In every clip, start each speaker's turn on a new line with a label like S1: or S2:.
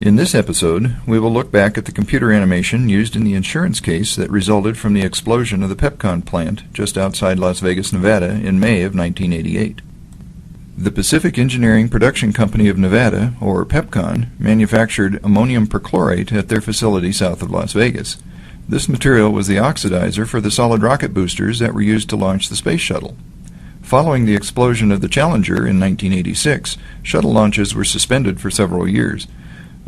S1: In this episode, we will look back at the computer animation used in the insurance case that resulted from the explosion of the Pepcon plant just outside Las Vegas, Nevada in May of 1988. The Pacific Engineering Production Company of Nevada, or Pepcon, manufactured ammonium perchlorate at their facility south of Las Vegas. This material was the oxidizer for the solid rocket boosters that were used to launch the space shuttle. Following the explosion of the Challenger in 1986, shuttle launches were suspended for several years.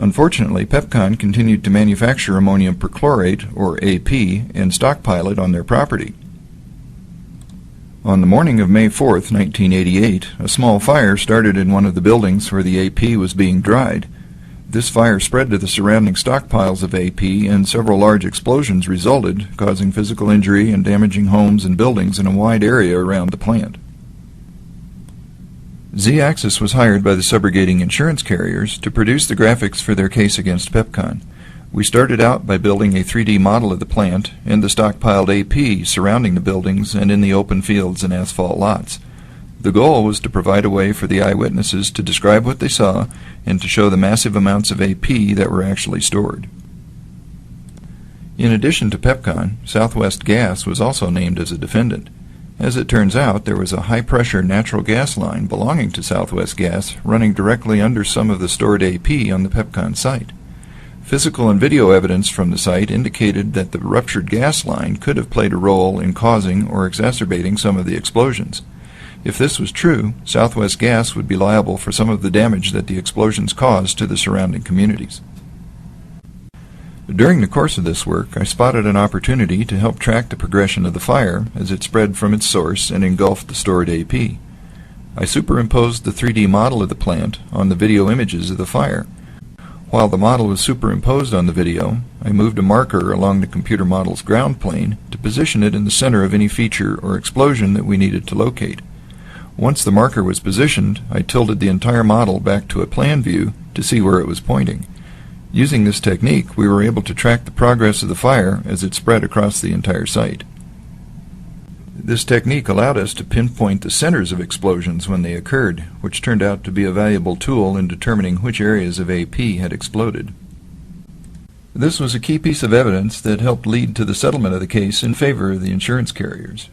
S1: Unfortunately, Pepcon continued to manufacture ammonium perchlorate, or AP, and stockpile it on their property. On the morning of May 4, 1988, a small fire started in one of the buildings where the AP was being dried. This fire spread to the surrounding stockpiles of AP, and several large explosions resulted, causing physical injury and damaging homes and buildings in a wide area around the plant. Z-Axis was hired by the subrogating insurance carriers to produce the graphics for their case against Pepcon. We started out by building a 3D model of the plant and the stockpiled AP surrounding the buildings and in the open fields and asphalt lots. The goal was to provide a way for the eyewitnesses to describe what they saw and to show the massive amounts of AP that were actually stored. In addition to Pepcon, Southwest Gas was also named as a defendant. As it turns out, there was a high-pressure natural gas line belonging to Southwest Gas running directly under some of the stored AP on the Pepcon site. Physical and video evidence from the site indicated that the ruptured gas line could have played a role in causing or exacerbating some of the explosions. If this was true, Southwest Gas would be liable for some of the damage that the explosions caused to the surrounding communities. During the course of this work, I spotted an opportunity to help track the progression of the fire as it spread from its source and engulfed the stored AP. I superimposed the 3D model of the plant on the video images of the fire. While the model was superimposed on the video, I moved a marker along the computer model's ground plane to position it in the center of any feature or explosion that we needed to locate. Once the marker was positioned, I tilted the entire model back to a plan view to see where it was pointing. Using this technique, we were able to track the progress of the fire as it spread across the entire site. This technique allowed us to pinpoint the centers of explosions when they occurred, which turned out to be a valuable tool in determining which areas of AP had exploded. This was a key piece of evidence that helped lead to the settlement of the case in favor of the insurance carriers.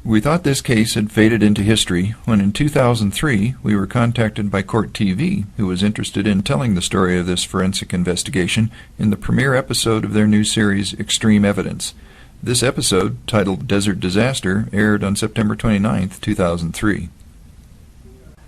S1: We thought this case had faded into history when in 2003 we were contacted by Court TV, who was interested in telling the story of this forensic investigation in the premiere episode of their new series Extreme Evidence. This episode, titled Desert Disaster, aired on September 29, 2003.